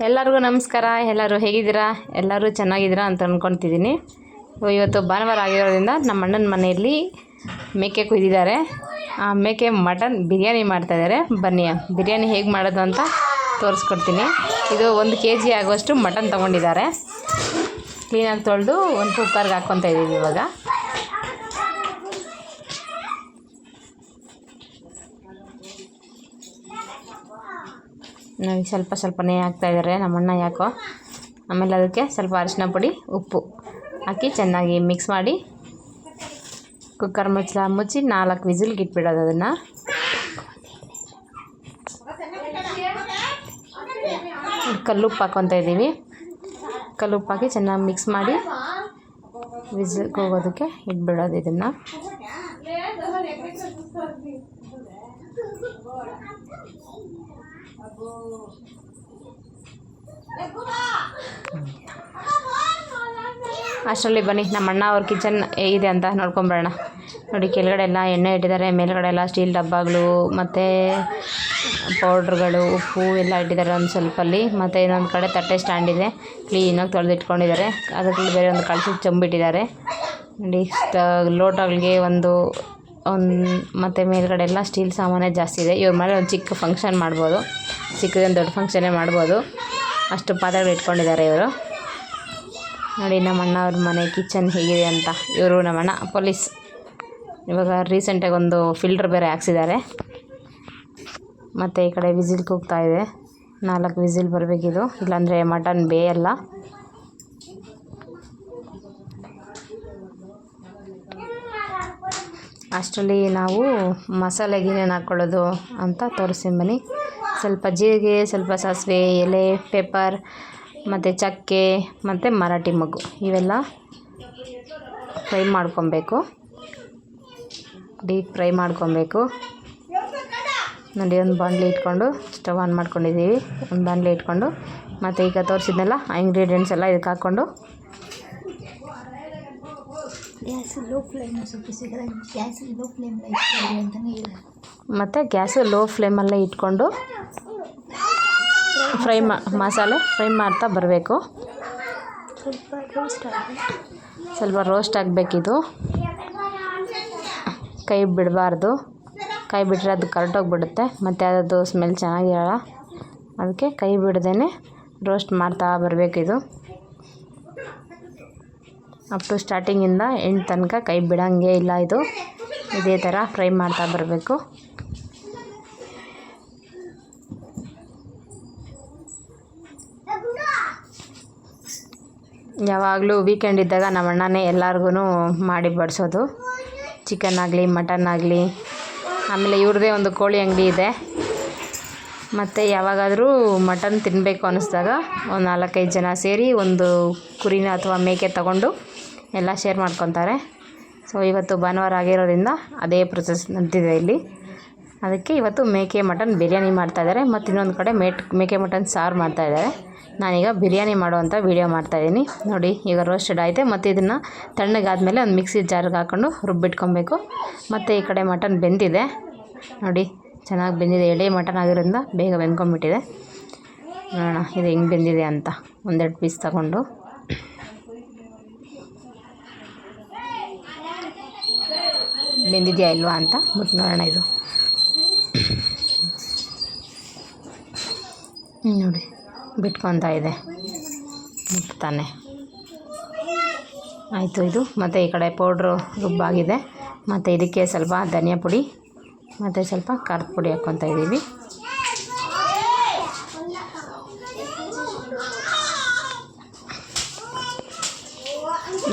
ಎಲ್ಲರಿಗೂ ನಮಸ್ಕಾರ. ಎಲ್ಲರೂ ಹೇಗಿದ್ದೀರಾ? ಎಲ್ಲರೂ ಚೆನ್ನಾಗಿದ್ದೀರಾ ಅಂತ ಅಂದ್ಕೊತಿದ್ದೀನಿ. ಇವತ್ತು ಭಾನುವಾರ ಆಗಿರೋದ್ರಿಂದ ನಮ್ಮ ಅಣ್ಣನ ಮನೆಯಲ್ಲಿ ಮೇಕೆ ಕುಯ್ದಿದ್ದಾರೆ. ಆ ಮೇಕೆ ಮಟನ್ ಬಿರಿಯಾನಿ ಮಾಡ್ತಾಯಿದ್ದಾರೆ. ಬನ್ನಿ ಬಿರಿಯಾನಿ ಹೇಗೆ ಮಾಡೋದು ಅಂತ ತೋರಿಸ್ಕೊಡ್ತೀನಿ. ಇದು 1 kg ಆಗುವಷ್ಟು ಮಟನ್ ತೊಗೊಂಡಿದ್ದಾರೆ. ಕ್ಲೀನಾಗಿ ತೊಳೆದು ಒಂದು ಕುಕ್ಕರ್ಗೆ ಹಾಕ್ಕೊತಾ ಇದ್ದೀವಿ. ಇವಾಗ ನನಗೆ ಸ್ವಲ್ಪನೇ ಹಾಕ್ತಾಯಿದ್ದಾರೆ ನಮ್ಮಣ್ಣ ಯಾಕೋ. ಆಮೇಲೆ ಅದಕ್ಕೆ ಸ್ವಲ್ಪ ಅರಿಶಿನ ಪುಡಿ, ಉಪ್ಪು ಹಾಕಿ ಚೆನ್ನಾಗಿ ಮಿಕ್ಸ್ ಮಾಡಿ ಕುಕ್ಕರ್ ಮುಚ್ಚಿ 4 ವಿಸಿಲ್ಗೆ ಇಟ್ಬಿಡೋದು. ಅದನ್ನು ಕಲ್ಲುಪ್ಪು ಹಾಕ್ಕೊತಾ ಇದ್ದೀವಿ. ಕಲ್ಲುಪ್ಪು ಹಾಕಿ ಚೆನ್ನಾಗಿ ಮಿಕ್ಸ್ ಮಾಡಿ ವಿಸಿಲ್ಗೆ ಹೋಗೋದಕ್ಕೆ ಇಟ್ಬಿಡೋದು. ಇದನ್ನು ಅಷ್ಟರಲ್ಲಿ ಬನ್ನಿ ನಮ್ಮ ಅಣ್ಣ ಅವ್ರ ಕಿಚನ್ ಹೇಗಿದೆ ಅಂತ ನೋಡ್ಕೊಂಬರೋಣ. ನೋಡಿ, ಕೆಳಗಡೆ ಎಲ್ಲ ಎಣ್ಣೆ ಇಟ್ಟಿದ್ದಾರೆ, ಮೇಲ್ಗಡೆ ಎಲ್ಲ ಸ್ಟೀಲ್ ಡಬ್ಬಗಳು ಮತ್ತು ಪೌಡ್ರುಗಳು, ಉಪ್ಪು ಎಲ್ಲ ಇಟ್ಟಿದ್ದಾರೆ ಒಂದು ಸ್ವಲ್ಪಲ್ಲಿ. ಮತ್ತು ಇನ್ನೊಂದು ಕಡೆ ತಟ್ಟೆ ಸ್ಟ್ಯಾಂಡ್ ಇದೆ, ಕ್ಲೀನಾಗಿ ತೊಳೆದಿಟ್ಕೊಂಡಿದ್ದಾರೆ. ಅದರಲ್ಲಿ ಬೇರೆ ಒಂದು ಕಳಶಕ್ಕೆ ಚೊಂಬಿಟ್ಟಿದ್ದಾರೆ. ನೋಡಿ, ಲೋಟಗಳಿಗೆ ಒಂದು ಮತ್ತು ಮೇಲ್ಗಡೆ ಎಲ್ಲ ಸ್ಟೀಲ್ ಸಾಮಾನೇ ಜಾಸ್ತಿ ಇದೆ. ಇವ್ರ ಮನೆ ಒಂದು ಚಿಕ್ಕ ಫಂಕ್ಷನ್ ಮಾಡ್ಬೋದು, ಚಿಕ್ಕದೊಂದು ದೊಡ್ಡ ಫಂಕ್ಷನ್ನೇ ಮಾಡ್ಬೋದು, ಅಷ್ಟು ಪಾತ್ರೆಗಳು ಇಟ್ಕೊಂಡಿದ್ದಾರೆ ಇವರು. ನೋಡಿ ನಮ್ಮ ಅಣ್ಣ ಅವ್ರ ಮನೆ ಕಿಚನ್ ಹೇಗಿದೆ ಅಂತ. ಇವರು ನಮ್ಮ ಅಣ್ಣ ಪೊಲೀಸ್. ಇವಾಗ ರೀಸೆಂಟಾಗಿ ಒಂದು ಫಿಲ್ಟ್ರ್ ಬೇರೆ ಹಾಕ್ಸಿದ್ದಾರೆ. ಮತ್ತು ಈ ಕಡೆ ವಿಸಿಲ್ ಕೂಗ್ತಾ ಇದೆ. 4 ವಿಸಿಲ್ ಬರಬೇಕಿದು, ಇಲ್ಲಾಂದರೆ ಮಟನ್ ಬೇಯಲ್ಲ. ಅಷ್ಟರಲ್ಲಿ ನಾವು ಮಸಾಲೆಗೆ ಏನೇನು ಹಾಕ್ಕೊಳ್ಳೋದು ಅಂತ ತೋರಿಸ್ತೀನಿ ಬನ್ನಿ. ಸ್ವಲ್ಪ ಜೀರಿಗೆ, ಸ್ವಲ್ಪ ಸಾಸಿವೆ, ಎಲೆ, ಪೆಪ್ಪರ್ ಮತ್ತು ಚಕ್ಕೆ ಮತ್ತು ಮರಾಠಿ ಮೊಗ್ಗು ಇವೆಲ್ಲ ಫ್ರೈ ಮಾಡ್ಕೊಬೇಕು, ಡೀಪ್ ಫ್ರೈ ಮಾಡ್ಕೊಬೇಕು. ನೋಡಿ, ಒಂದು ಬಾಣಲಿ ಇಟ್ಕೊಂಡು ಸ್ಟವ್ ಆನ್ ಮಾಡ್ಕೊಂಡಿದ್ದೀವಿ. ಒಂದು ಬಾಣಲಿ ಇಟ್ಕೊಂಡು ಮತ್ತು ಈಗ ತೋರಿಸಿದ್ನೆಲ್ಲ ಇಂಗ್ರೀಡಿಯೆಂಟ್ಸ್ ಎಲ್ಲ ಇದಕ್ಕೆ ಹಾಕ್ಕೊಂಡು ಮತ್ತು ಗ್ಯಾಸು ಲೋ ಫ್ಲೇಮಲ್ಲೇ ಇಟ್ಕೊಂಡು ಮಸಾಲೆ ಫ್ರೈ ಮಾಡ್ತಾ ಬರಬೇಕು. ಸ್ವಲ್ಪ ರೋಸ್ಟ್ ಆಗಬೇಕಿದು, ಕೈ ಬಿಡಬಾರ್ದು. ಕೈ ಬಿಟ್ಟರೆ ಅದು ಕರಟೋಗ್ಬಿಡುತ್ತೆ, ಮತ್ತು ಅದರದ್ದು ಸ್ಮೆಲ್ ಚೆನ್ನಾಗಿರಲ್ಲ. ಅದಕ್ಕೆ ಕೈ ಬಿಡದೇ ರೋಸ್ಟ್ ಮಾಡ್ತಾ ಬರಬೇಕಿದು. ಅಪ್ ಟು ಸ್ಟಾರ್ಟಿಂಗಿಂದ ಎಂಡ್ ತನಕ ಕೈ ಬಿಡೋಂಗೆ ಇಲ್ಲ. ಇದೇ ಥರ ಫ್ರೈ ಮಾಡ್ತಾ ಬರಬೇಕು. ಯಾವಾಗಲೂ ವೀಕೆಂಡ್ ಇದ್ದಾಗ ನಮ್ಮ ಅಣ್ಣನೇ ಎಲ್ಲರಿಗೂ ಮಾಡಿ ಬಡಿಸೋದು. ಚಿಕನ್ ಆಗಲಿ, ಮಟನ್ ಆಗಲಿ. ಆಮೇಲೆ ಇವ್ರದ್ದೇ ಒಂದು ಕೋಳಿ ಅಂಗಡಿ ಇದೆ. ಮತ್ತು ಯಾವಾಗಾದರೂ ಮಟನ್ ತಿನ್ನಬೇಕು ಅನ್ನಿಸ್ದಾಗ ಒಂದು 4-5 ಜನ ಸೇರಿ ಒಂದು ಕುರಿನ ಅಥವಾ ಮೇಕೆ ತಗೊಂಡು ಎಲ್ಲ ಶೇರ್ ಮಾಡ್ಕೊತಾರೆ. ಸೊ ಇವತ್ತು ಭಾನುವಾರ ಆಗಿರೋದ್ರಿಂದ ಅದೇ ಪ್ರೊಸೆಸ್ ನಡೆದಿದೆ ಇಲ್ಲಿ. ಅದಕ್ಕೆ ಇವತ್ತು ಮೇಕೆ ಮಟನ್ ಬಿರಿಯಾನಿ ಮಾಡ್ತಾಯಿದ್ದಾರೆ. ಮತ್ತು ಇನ್ನೊಂದು ಕಡೆ ಮೇಕೆ ಮಟನ್ ಸಾರು ಮಾಡ್ತಾಯಿದ್ದಾರೆ. ನಾನೀಗ ಬಿರಿಯಾನಿ ಮಾಡುವಂಥ ವೀಡಿಯೋ ಮಾಡ್ತಾಯಿದ್ದೀನಿ. ನೋಡಿ, ಈಗ ರೋಸ್ಟೆಡ್ ಆಯಿತು. ಮತ್ತು ಇದನ್ನು ತಣ್ಣಗಾದಮೇಲೆ ಒಂದು ಮಿಕ್ಸಿ ಜಾರ್ಗೆ ಹಾಕ್ಕೊಂಡು ರುಬ್ಬಿಟ್ಕೊಬೇಕು. ಮತ್ತು ಈ ಕಡೆ ಮಟನ್ ಬೆಂದಿದೆ. ನೋಡಿ, ಚೆನ್ನಾಗಿ ಬೆಂದಿದೆ. ಎಳೆ ಮಟನ್ ಆಗಿರೋದ್ರಿಂದ ಬೇಗ ಬೆಂದ್ಕೊಂಬಿಟ್ಟಿದೆ. ನೋಡೋಣ ಇದು ಹೆಂಗೆ ಬೆಂದಿದೆ ಅಂತ. 1-2 ಪೀಸ್ ತಗೊಂಡು ಬೆಂದಿದೆಯಾ ಇಲ್ವಾ ಅಂತ ಬಿಟ್ಟು ನೋಡೋಣ. ಇದು ನೋಡಿ ಬಿಟ್ಕೊತಾ ಇದೆ, ಮುಟ್ತಾನೆ ಆಯಿತು ಇದು. ಮತ್ತು ಈ ಕಡೆ ಪೌಡ್ರು ರುಬ್ಬಾಗಿದೆ. ಮತ್ತು ಇದಕ್ಕೆ ಸ್ವಲ್ಪ ಧನಿಯಾ ಪುಡಿ ಮತ್ತು ಸ್ವಲ್ಪ ಖಾರದ ಪುಡಿ ಹಾಕ್ಕೊತಾ ಇದ್ದೀವಿ.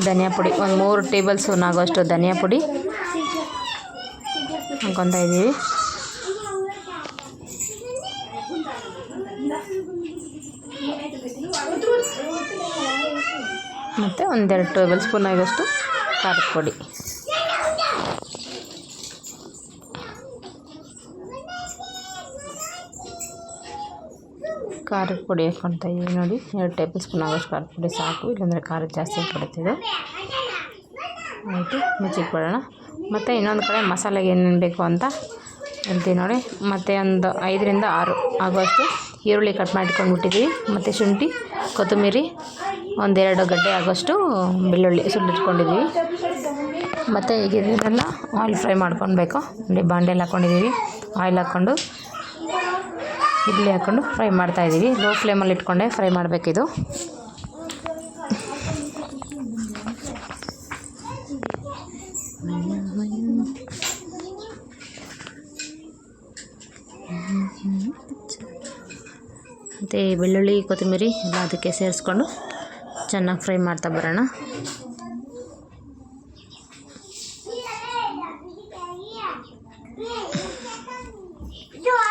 ಧನಿಯಾ ಪುಡಿ ಒಂದು 3 ಟೇಬಲ್ ಸ್ಪೂನ್ ಆಗೋಷ್ಟು ಧನಿಯಾ ಪುಡಿ ಹಾಕ್ಕೊತಾ ಇದ್ದೀವಿ. ಮತ್ತು 1-2 ಟೇಬಲ್ ಸ್ಪೂನ್ ಆಗೋಷ್ಟು ಖಾರದ ಪುಡಿ. ಖಾರದ ಪುಡಿ ಹಾಕ್ಕೊತಾ ಇದ್ದೀವಿ. ನೋಡಿ, 2 ಟೇಬಲ್ ಸ್ಪೂನ್ ಆಗೋಷ್ಟು ಖಾರದ ಪುಡಿ ಸಾಕು, ಇಲ್ಲಾಂದರೆ ಖಾರ ಜಾಸ್ತಿ ಬರುತ್ತಿದೆ. ಆಯಿತು, ಮುಚ್ಚಿಟ್ಬಿಡೋಣ. ಮತ್ತು ಇನ್ನೊಂದು ಕಡೆ ಮಸಾಲೆಗೆ ಏನೇನು ಬೇಕು ಅಂತ ಹೇಳ್ತೀವಿ ನೋಡಿ. ಮತ್ತು ಒಂದು 5-6 ಆಗುವಷ್ಟು ಈರುಳ್ಳಿ ಕಟ್ ಮಾಡಿಟ್ಕೊಂಡ್ಬಿಟ್ಟಿದ್ದೀವಿ, ಮತ್ತು ಶುಂಠಿ, ಕೊತ್ತಂಬರಿ, ಒಂದೆರಡು ಗಡ್ಡೆ ಆಗೋಷ್ಟು ಬೆಳ್ಳುಳ್ಳಿ ಸುಲಿಟ್ಕೊಂಡಿದ್ದೀವಿ. ಮತ್ತು ಈಗ ಇದನ್ನೆಲ್ಲ ಆಯಿಲ್ ಫ್ರೈ ಮಾಡ್ಕೊಳ್ಬೇಕು. ನೋಡಿ ಬಾಂಡೆಲ್ಲಿ ಹಾಕ್ಕೊಂಡಿದ್ದೀವಿ, ಆಯಿಲ್ ಹಾಕ್ಕೊಂಡು ಇಡ್ಲಿ ಹಾಕ್ಕೊಂಡು ಫ್ರೈ ಮಾಡ್ತಾಯಿದ್ದೀವಿ. ಲೋ ಫ್ಲೇಮಲ್ಲಿ ಇಟ್ಕೊಂಡೆ ಫ್ರೈ ಮಾಡಬೇಕಿದು. ಮತ್ತು ಬೆಳ್ಳುಳ್ಳಿ ಕೊತ್ತಂಬರಿ ಎಲ್ಲ ಅದಕ್ಕೆ ಸೇರಿಸ್ಕೊಂಡು ಚೆನ್ನಾಗಿ ಫ್ರೈ ಮಾಡ್ತಾ ಬರೋಣ.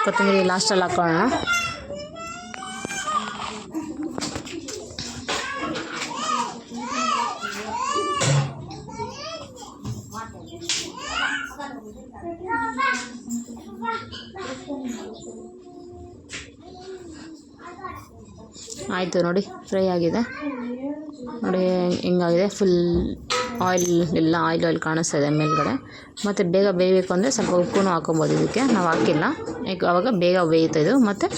ಕೊತ್ತಂಬರಿ ಲಾಸ್ಟಲ್ಲಿ ಹಾಕೊಳ್ಳೋಣ. ಆಯಿತು ನೋಡಿ, ಫ್ರೈ ಆಗಿದೆ ನೋಡಿ ಹೆಂಗಾಗಿದೆ. ಫುಲ್ ಆಯಿಲ್ ಎಲ್ಲ ಆಯಿಲ್ ಕಾಣಿಸ್ತಾ ಇದೆ ಮೇಲ್ಗಡೆ. ಮತ್ತು ಬೇಗ ಬೇಯಬೇಕು ಅಂದರೆ ಸ್ವಲ್ಪ ಉಪ್ಪು ಹಾಕೊಬೋದು. ಇದಕ್ಕೆ ನಾವು ಹಾಕಿಲ್ಲ, ಈಗ ಆವಾಗ ಬೇಗ ಬೇಯ್ತದು. ಮತ್ತು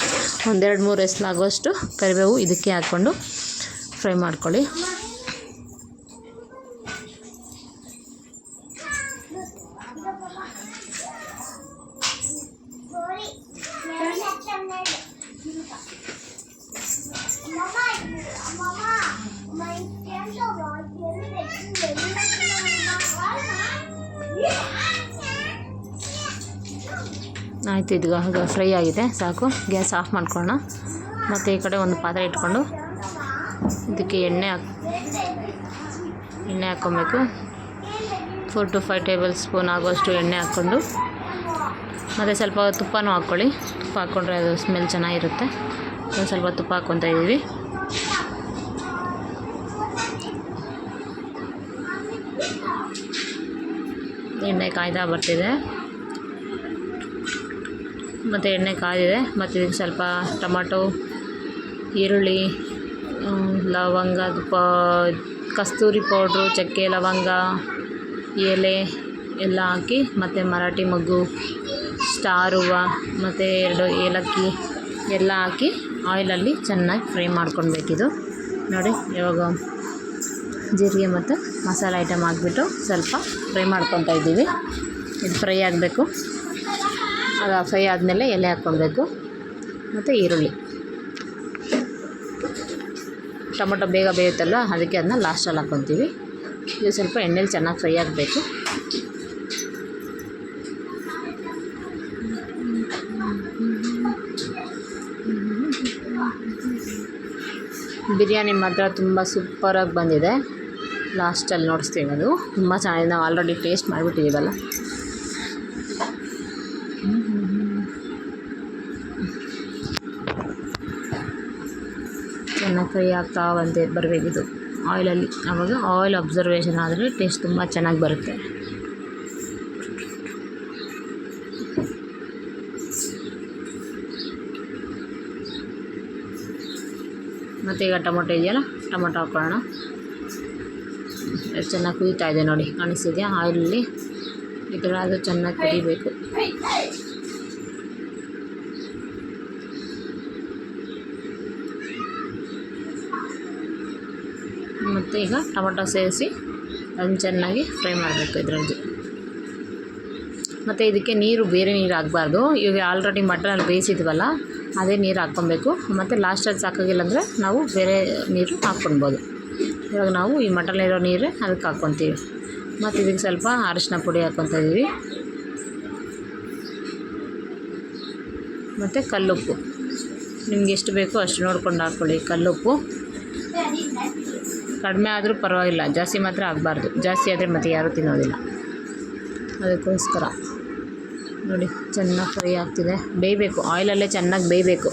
ಒಂದೆರಡು ಮೂರು ಎಸ್ಲಾಗುವಷ್ಟು ಕರಿಬೇವು ಇದಕ್ಕೆ ಹಾಕ್ಕೊಂಡು ಫ್ರೈ ಮಾಡ್ಕೊಳ್ಳಿ. ಆಯಿತು, ಇದು ಫ್ರೈ ಆಗಿದೆ, ಸಾಕು. ಗ್ಯಾಸ್ ಆಫ್ ಮಾಡ್ಕೊಳ್ಳೋಣ. ಮತ್ತು ಈ ಕಡೆ ಒಂದು ಪಾತ್ರೆ ಇಟ್ಕೊಂಡು ಇದಕ್ಕೆ ಎಣ್ಣೆ ಹಾಕ್ಕೊಬೇಕು. 4 to 5 ಟೇಬಲ್ ಸ್ಪೂನ್ ಆಗುವಷ್ಟು ಎಣ್ಣೆ ಹಾಕ್ಕೊಂಡು, ಮತ್ತು ಸ್ವಲ್ಪ ತುಪ್ಪನೂ ಹಾಕ್ಕೊಳ್ಳಿ. ತುಪ್ಪ ಹಾಕ್ಕೊಂಡ್ರೆ ಅದು ಸ್ಮೆಲ್ ಚೆನ್ನಾಗಿರುತ್ತೆ. ಒಂದು ಸ್ವಲ್ಪ ತುಪ್ಪ ಹಾಕ್ಕೊತಾ ಇದ್ದೀವಿ. ಎಣ್ಣೆ ಕಾಯ್ದಾ ಬರ್ತಿದೆ, ಮತ್ತು ಎಣ್ಣೆ ಕಾದಿದೆ. ಮತ್ತು ಇದಕ್ಕೆ ಸ್ವಲ್ಪ ಟೊಮಾಟೊ, ಈರುಳ್ಳಿ, ಲವಂಗ, ಕಸ್ತೂರಿ ಪೌಡ್ರು, ಚಕ್ಕೆ, ಲವಂಗ, ಎಲೆ ಎಲ್ಲ ಹಾಕಿ, ಮತ್ತು ಮರಾಠಿ ಮೊಗ್ಗು, ಸ್ಟಾರ್ ಹೂವು, ಮತ್ತು 2 ಏಲಕ್ಕಿ ಎಲ್ಲ ಹಾಕಿ ಆಯಿಲಲ್ಲಿ ಚೆನ್ನಾಗಿ ಫ್ರೈ ಮಾಡ್ಕೊಳ್ಬೇಕಿದು. ನೋಡಿ ಇವಾಗ ಜೀರಿಗೆ ಮತ್ತು ಮಸಾಲೆ ಐಟಮ್ ಹಾಕ್ಬಿಟ್ಟು ಸ್ವಲ್ಪ ಫ್ರೈ ಮಾಡ್ಕೊತಾ ಇದ್ದೀವಿ. ಇದು ಫ್ರೈ ಆಗಬೇಕು. ಅದು ಫ್ರೈ ಆದಮೇಲೆ ಎಲೆ ಹಾಕ್ಕೊಳ್ಬೇಕು, ಮತ್ತು ಈರುಳ್ಳಿ. ಟೊಮೊಟೊ ಬೇಗ ಬೇಯುತ್ತಲ್ಲ, ಅದಕ್ಕೆ ಅದನ್ನ ಲಾಸ್ಟಲ್ಲಿ ಹಾಕ್ಕೊತೀವಿ. ಇದು ಸ್ವಲ್ಪ ಎಣ್ಣೆಲಿ ಚೆನ್ನಾಗಿ ಫ್ರೈ ಆಗಬೇಕು. ಬಿರಿಯಾನಿ ಮಾತ್ರ ತುಂಬ ಸೂಪರಾಗಿ ಬಂದಿದೆ. ಲಾಸ್ಟಲ್ಲಿ ನೋಡಿಸ್ತೀವಿ, ಅದು ತುಂಬ ಚೆನ್ನಾಗಿದೆ. ನಾವು ಆಲ್ರೆಡಿ ಟೇಸ್ಟ್ ಮಾಡಿಬಿಟ್ಟಿದ್ದೀವಲ್ಲ. ಚೆನ್ನಾಗಿ ಫ್ರೈ ಆಗ್ತಾ ಬರಬೇಕಿದು ಆಯಿಲಲ್ಲಿ. ಆವಾಗ ಆಯಿಲ್ ಅಬ್ಸರ್ವೇಷನ್ ಆದರೆ ಟೇಸ್ಟ್ ತುಂಬ ಚೆನ್ನಾಗಿ ಬರುತ್ತೆ. ಮತ್ತು ಈಗ ಟೊಮೊಟೊ ಇದೆಯಲ್ಲ, ಟೊಮೊಟೊ ಹಾಕ್ಕೊಳ್ಳೋಣ. ಎಷ್ಟು ಚೆನ್ನಾಗಿ ಕುದೀತಾ ಇದೆ ನೋಡಿ, ಕಾಣಿಸ್ತಿದೆಯಾ ಆಯಿಲಲ್ಲಿ. ಈ ಥರ ಅದು ಚೆನ್ನಾಗಿ ಕುದಿಬೇಕು. ಮತ್ತು ಈಗ ಟೊಮೊಟೊ ಸೇರಿಸಿ ಅದನ್ನು ಚೆನ್ನಾಗಿ ಫ್ರೈ ಮಾಡಬೇಕು ಇದರಲ್ಲಿ. ಮತ್ತು ಇದಕ್ಕೆ ಬೇರೆ ನೀರು ಹಾಕಬಾರ್ದು. ಇವಾಗ ಆಲ್ರೆಡಿ ಮಟನಲ್ಲಿ ಬೇಯಿಸಿದ್ವಲ್ಲ, ಅದೇ ನೀರು ಹಾಕ್ಕೊಬೇಕು. ಮತ್ತು ಲಾಸ್ಟಲ್ಲಿ ಸಾಕಾಗಿಲ್ಲ ಅಂದರೆ ನಾವು ಬೇರೆ ನೀರು ಹಾಕ್ಕೊಳ್ಬೋದು. ಇವಾಗ ನಾವು ಈ ಮಟನಲ್ಲಿರೋ ನೀರೇ ಅದಕ್ಕೆ ಹಾಕ್ಕೊತೀವಿ. ಮತ್ತು ಇದಕ್ಕೆ ಸ್ವಲ್ಪ ಅರಿಶಿನ ಪುಡಿ ಹಾಕ್ಕೊತಾ ಇದ್ದೀವಿ. ಮತ್ತು ಕಲ್ಲುಪ್ಪು ನಿಮ್ಗೆ ಎಷ್ಟು ಬೇಕೋ ಅಷ್ಟು ನೋಡ್ಕೊಂಡು ಹಾಕ್ಕೊಳ್ಳಿ. ಕಲ್ಲುಪ್ಪು ಕಡಿಮೆ ಆದರೂ ಪರವಾಗಿಲ್ಲ, ಜಾಸ್ತಿ ಮಾತ್ರ ಆಗಬಾರ್ದು. ಜಾಸ್ತಿ ಆದರೆ ಮತ್ತು ಯಾರೂ ತಿನ್ನೋದಿಲ್ಲ. ಅದಕ್ಕೋಸ್ಕರ ನೋಡಿ ಚೆನ್ನಾಗಿ ಫ್ರೈ ಆಗ್ತಿದೆ. ಬೇಯಬೇಕು, ಆಯಿಲಲ್ಲೇ ಚೆನ್ನಾಗಿ ಬೇಯಬೇಕು,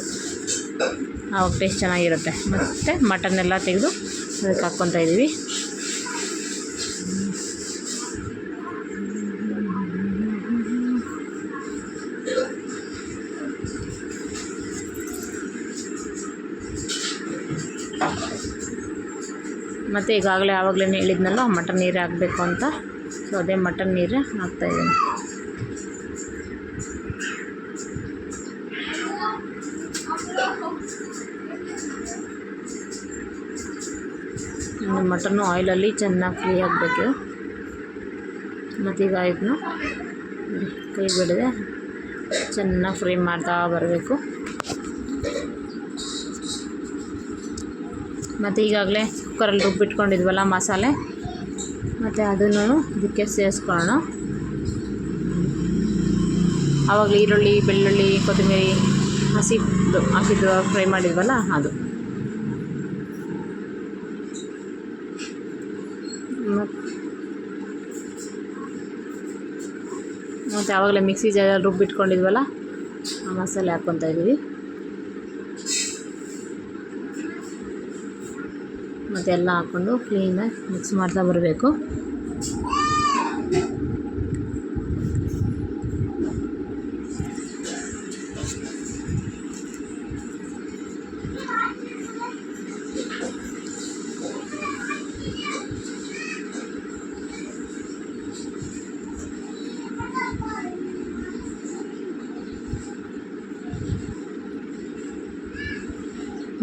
ಆವಾಗ ಟೇಸ್ಟ್ ಚೆನ್ನಾಗಿರುತ್ತೆ. ಮತ್ತು ಮಟನ್ನೆಲ್ಲ ತೆಗೆದು ಅದಕ್ಕೆ ಹಾಕ್ಕೊತಾ ಇದ್ದೀವಿ. ಮತ್ತು ಈಗಾಗಲೇ ಆವಾಗಲೇ ಹೇಳಿದ್ನಲ್ಲ ಮಟನ್ ನೀರೇ ಹಾಕಬೇಕು ಅಂತ. ಸೊ ಅದೇ ಮಟನ್ ನೀರೇ ಹಾಕ್ತಾಯಿದ್ದೀನಿ. ಮಟನ್ನು ಆಯಿಲಲ್ಲಿ ಚೆನ್ನಾಗಿ ಫ್ರೈ ಆಗಬೇಕು. ಮತ್ತೀಗ ಇದನ್ನು ಕೈ ಬಿಡದೆ ಚೆನ್ನಾಗಿ ಫ್ರೈ ಮಾಡ್ತಾ ಬರಬೇಕು. ಮತ್ತು ಈಗಾಗಲೇ ಕುಕ್ಕರಲ್ಲಿ ರುಬ್ಬಿಟ್ಕೊಂಡಿದ್ವಲ್ಲ ಮಸಾಲೆ, ಮತ್ತು ಅದನ್ನು ಇದಕ್ಕೆ ಸೇರಿಸ್ಕೊಳ್ಳೋಣ. ಆವಾಗಲೇ ಈರುಳ್ಳಿ, ಬೆಳ್ಳುಳ್ಳಿ, ಕೊತ್ತಂಬರಿ ಹಾಕಿದ್ದು ಫ್ರೈ ಮಾಡಿದ್ವಲ್ಲ ಅದು. ಮತ್ತು ಆವಾಗಲೇ ಮಿಕ್ಸಿ ಜಾರಲ್ಲಿ ರುಬ್ಬಿಟ್ಕೊಂಡಿದ್ವಲ್ಲ ಆ ಮಸಾಲೆ ಹಾಕ್ಕೊತಾ ಇದ್ದೀವಿ. ಮತ್ತು ಎಲ್ಲ ಹಾಕ್ಕೊಂಡು ಕ್ಲೀನಾಗಿ ಮಿಕ್ಸ್ ಮಾಡ್ತಾ ಬರಬೇಕು.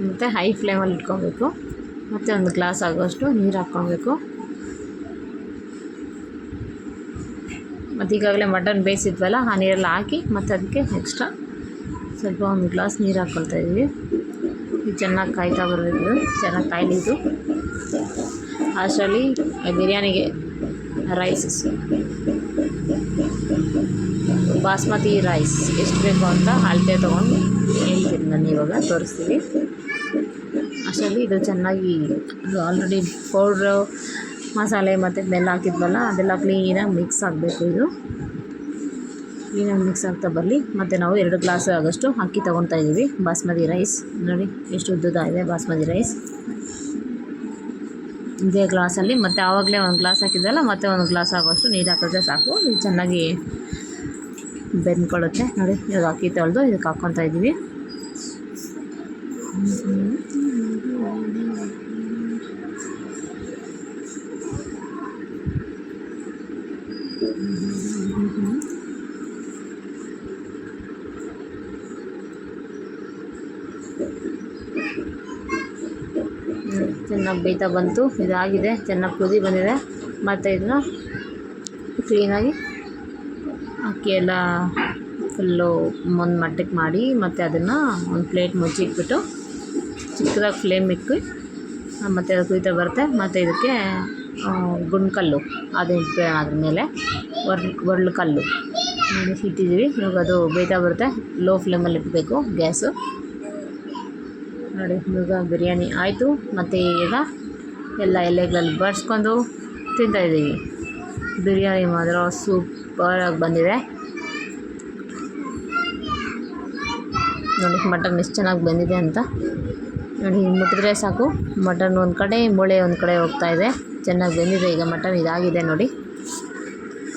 ಮತ್ತು ಹೈ ಫ್ಲೇಮಲ್ಲಿ ಇಟ್ಕೊಬೇಕು. ಮತ್ತು ಒಂದು ಗ್ಲಾಸ್ ಆಗೋಷ್ಟು ನೀರು ಹಾಕ್ಕೊಳ್ಬೇಕು. ಮತ್ತು ಈಗಾಗಲೇ ಮಟನ್ ಬೇಯಿಸಿದ್ವಲ್ಲ ಆ ನೀರೆಲ್ಲ ಹಾಕಿ ಮತ್ತು ಅದಕ್ಕೆ ಎಕ್ಸ್ಟ್ರಾ ಸ್ವಲ್ಪ ಒಂದು ಗ್ಲಾಸ್ ನೀರು ಹಾಕ್ಕೊಳ್ತಾ ಇದ್ದೀವಿ. ಇದು ಚೆನ್ನಾಗಿ ಕಾಯ್ತಾ ಬರಬೇಕು, ಚೆನ್ನಾಗಿ ಕಾಯ್ಲಿದ್ದು. ಅಷ್ಟರಲ್ಲಿ ಬಿರಿಯಾನಿಗೆ ರೈಸ್, ಬಾಸ್ಮತಿ ರೈಸ್ ಎಷ್ಟು ಬೇಕು ಅಂತ ಅಳತೆ ತೊಗೊಂಡು ಹೇಳ್ತೀನಿ ನಾನು, ಇವಾಗ ತೋರಿಸ್ತೀವಿ. ಅಷ್ಟರಲ್ಲಿ ಇದು ಚೆನ್ನಾಗಿ ಆಲ್ರೆಡಿ ಪೌಡ್ರು, ಮಸಾಲೆ ಮತ್ತು ಬೆಲ್ಲ ಹಾಕಿದ್ವಲ್ಲ ಅದೆಲ್ಲ ಕ್ಲೀನಾಗಿ ಮಿಕ್ಸ್ ಆಗಬೇಕು. ಇದು ಕ್ಲೀನಾಗಿ ಮಿಕ್ಸ್ ಆಗ್ತಾ ಬರಲಿ. ಮತ್ತು ನಾವು 2 ಗ್ಲಾಸ್ ಆಗೋಷ್ಟು ಅಕ್ಕಿ ತೊಗೊತಾ ಇದ್ದೀವಿ. ಬಾಸ್ಮತಿ ರೈಸ್ ನೋಡಿ ಎಷ್ಟು ಉದ್ದುದ ಇದೆ ಬಾಸ್ಮತಿ ರೈಸ್. ಇದೇ ಗ್ಲಾಸಲ್ಲಿ ಮತ್ತು ಆವಾಗಲೇ ಒಂದು ಗ್ಲಾಸ್ ಹಾಕಿದ್ವಲ್ಲ ಮತ್ತು ಒಂದು ಗ್ಲಾಸ್ ಆಗೋಷ್ಟು ನೀರು ಹಾಕಿದ್ರೆ ಸಾಕು. ಇದು ಚೆನ್ನಾಗಿ ಬೆಂದ್ಕೊಳ್ಳುತ್ತೆ ನೋಡಿ. ಇವಾಗ ಅಕ್ಕಿ ತೊಳೆದು ಇದಕ್ಕೆ ಹಾಕ್ಕೊತಾ ಇದ್ದೀವಿ. ಚೆನ್ನಾಗಿ ಬೇಯ್ತಾ ಬಂತು, ಇದಾಗಿದೆ, ಚೆನ್ನಾಗಿ ಕುದಿ ಬಂದಿದೆ. ಮತ್ತು ಇದನ್ನು ಕ್ಲೀನಾಗಿ ಅಕ್ಕಿ ಎಲ್ಲ ಫುಲ್ಲು ಒಂದು ಮಟ್ಟಕ್ಕೆ ಮಾಡಿ ಮತ್ತು ಅದನ್ನು ಒಂದು ಪ್ಲೇಟ್ ಮುಚ್ಚಿಟ್ಬಿಟ್ಟು ಚಿಕ್ಕದಾಗಿ ಫ್ಲೇಮ್ ಇಕ್ಕಿ ಮತ್ತು ಅದು ಕುಯ್ತಾ ಬರುತ್ತೆ. ಮತ್ತು ಇದಕ್ಕೆ ಗುಂಡ್ಕಲ್ಲು ಅದು ಅದ್ರ ಮೇಲೆ ಒರಳು ಕಲ್ಲು ಇಟ್ಟಿದ್ದೀವಿ. ಇವಾಗ ಅದು ಬೇಯ್ತಾ ಬರುತ್ತೆ. ಲೋ ಫ್ಲೇಮಲ್ಲಿ ಇಡಬೇಕು ಗ್ಯಾಸು ನೋಡಿ. ಇವಾಗ ಬಿರಿಯಾನಿ ಆಯಿತು. ಮತ್ತು ಈಗ ಎಲ್ಲ ಎಲೆಗಳಲ್ಲಿ ಬಡಿಸ್ಕೊಂಡು ತಿಂತಾಯಿದ್ದೀವಿ. ಬಿರಿಯಾನಿ ಮಾತ್ರ ಸೂಪರಾಗಿ ಬಂದಿದೆ ನೋಡಿ. ಮಟನ್ ಎಷ್ಟು ಚೆನ್ನಾಗಿ ಬಂದಿದೆ ಅಂತ ನೋಡಿ. ಮುಟ್ಟಿದ್ರೆ ಸಾಕು, ಮಟನ್ ಒಂದು ಕಡೆ, ಮೂಳೆ ಒಂದು ಕಡೆ ಹೋಗ್ತಾಯಿದೆ. ಚೆನ್ನಾಗಿ ಬೆಂದಿದೆ ಈಗ ಮಟನ್. ಇದಾಗಿದೆ ನೋಡಿ.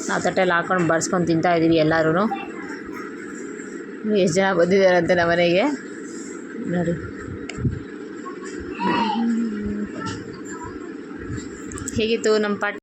ನಾವು ತಟ್ಟೆಯಲ್ಲಿ ಹಾಕ್ಕೊಂಡು ಬಡಿಸ್ಕೊಂಡು ತಿಂತಾಯಿದ್ದೀವಿ ಎಲ್ಲರೂ. ಎಷ್ಟು ಜನ ಬಂದಿದ್ದಾರಂತೆ ನಮ್ಮ ಮನೆಗೆ ನೋಡಿ. ಹೇಗಿತ್ತು ನಮ್ಮ ಪಾಠ?